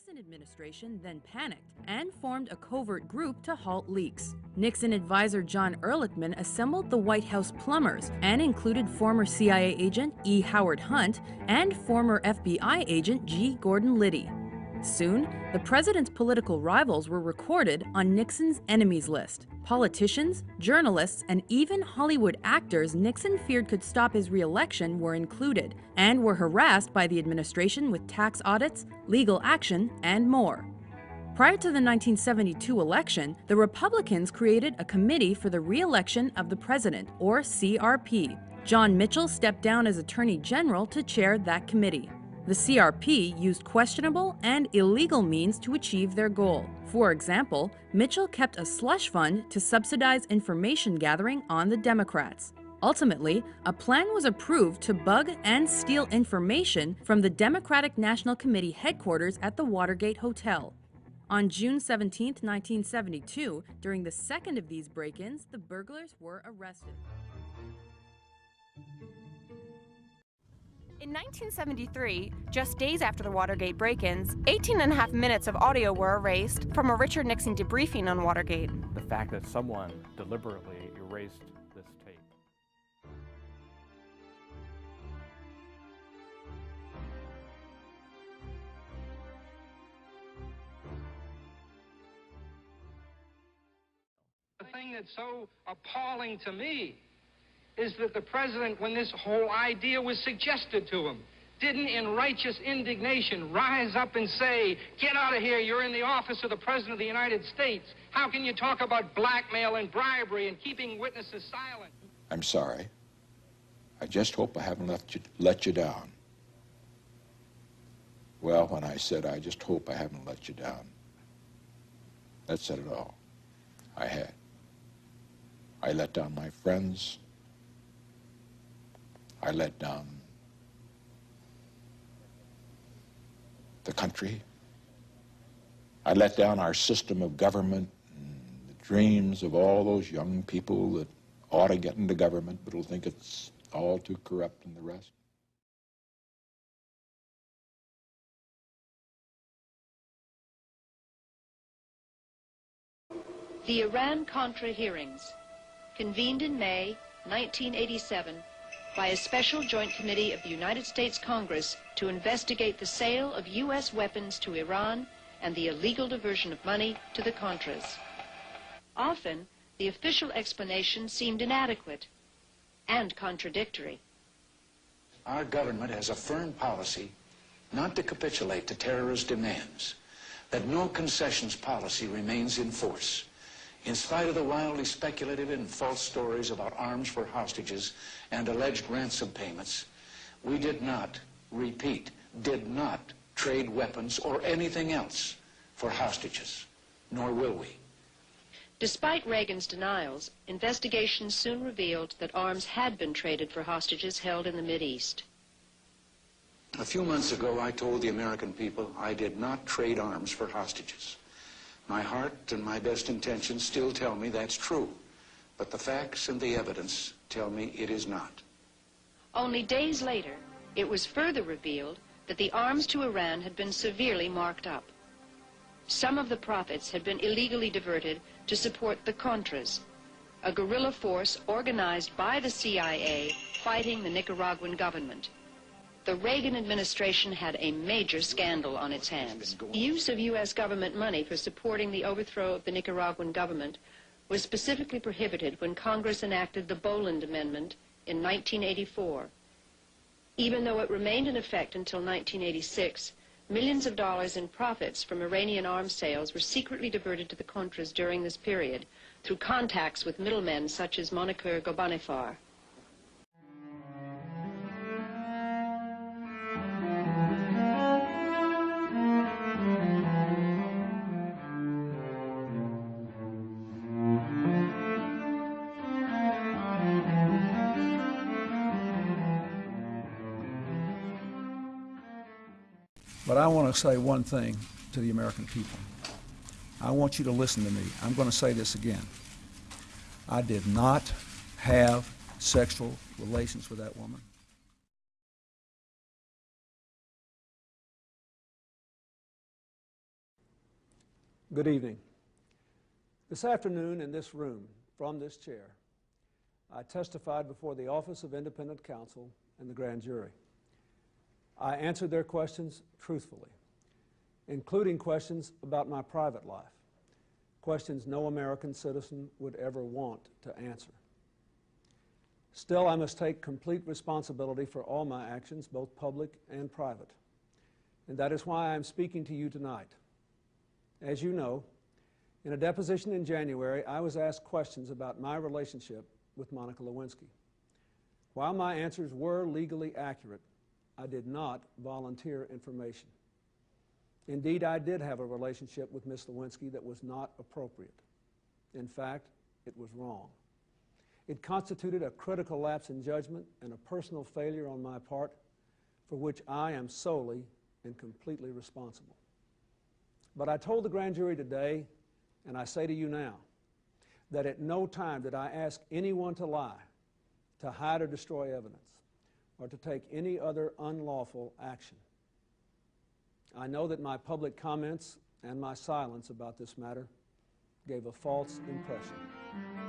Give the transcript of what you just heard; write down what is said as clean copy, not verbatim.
Nixon administration then panicked and formed a covert group to halt leaks. Nixon advisor John Ehrlichman assembled the White House plumbers and included former CIA agent E. Howard Hunt and former FBI agent G. Gordon Liddy. Soon, the president's political rivals were recorded on Nixon's enemies list. Politicians, journalists, and even Hollywood actors Nixon feared could stop his re-election were included, and were harassed by the administration with tax audits, legal action, and more. Prior to the 1972 election, the Republicans created a Committee for the Re-election of the President, or CRP. John Mitchell stepped down as Attorney General to chair that committee. The CRP used questionable and illegal means to achieve their goal. For example, Mitchell kept a slush fund to subsidize information gathering on the Democrats. Ultimately, a plan was approved to bug and steal information from the Democratic National Committee headquarters at the Watergate Hotel. On June 17, 1972, during the second of these break-ins, the burglars were arrested. In 1973, just days after the Watergate break-ins, 18.5 minutes of audio were erased from a Richard Nixon debriefing on Watergate. The fact that someone deliberately erased this tape. The thing that's so appalling to me is that the president, when this whole idea was suggested to him, didn't in righteous indignation rise up and say, "Get out of here, you're in the office of the President of the United States. How can you talk about blackmail and bribery and keeping witnesses silent?" I'm sorry. I just hope I haven't let you down. Well, when I said, I just hope I haven't let you down, that said it all. I had. I let down my friends. I let down the country. I let down our system of government and the dreams of all those young people that ought to get into government but will think it's all too corrupt and the rest. The Iran-Contra hearings, convened in May 1987 by a special joint committee of the United States Congress to investigate the sale of U.S. weapons to Iran and the illegal diversion of money to the Contras. Often, the official explanation seemed inadequate and contradictory. Our government has a firm policy not to capitulate to terrorist demands, that no concessions policy remains in force. In spite of the wildly speculative and false stories about arms for hostages and alleged ransom payments, we did not, repeat, did not trade weapons or anything else for hostages, nor will we. Despite Reagan's denials, investigations soon revealed that arms had been traded for hostages held in the Mideast. A few months ago, I told the American people I did not trade arms for hostages. My heart and my best intentions still tell me that's true, but the facts and the evidence tell me it is not. Only days later, it was further revealed that the arms to Iran had been severely marked up. Some of the profits had been illegally diverted to support the Contras, a guerrilla force organized by the CIA fighting the Nicaraguan government. The Reagan administration had a major scandal on its hands. The use of U.S. government money for supporting the overthrow of the Nicaraguan government was specifically prohibited when Congress enacted the Boland Amendment in 1984. Even though it remained in effect until 1986, millions of dollars in profits from Iranian arms sales were secretly diverted to the Contras during this period through contacts with middlemen such as Moniker Ghorbanifar. But I want to say one thing to the American people. I want you to listen to me. I'm going to say this again. I did not have sexual relations with that woman. Good evening. This afternoon in this room, from this chair, I testified before the Office of Independent Counsel and the grand jury. I answered their questions truthfully, including questions about my private life, questions no American citizen would ever want to answer. Still, I must take complete responsibility for all my actions, both public and private, and that is why I am speaking to you tonight. As you know, in a deposition in January, I was asked questions about my relationship with Monica Lewinsky. While my answers were legally accurate, I did not volunteer information. Indeed, I did have a relationship with Ms. Lewinsky that was not appropriate. In fact, it was wrong. It constituted a critical lapse in judgment and a personal failure on my part for which I am solely and completely responsible. But I told the grand jury today, and I say to you now, that at no time did I ask anyone to lie, to hide or destroy evidence, or to take any other unlawful action. I know that my public comments and my silence about this matter gave a false impression.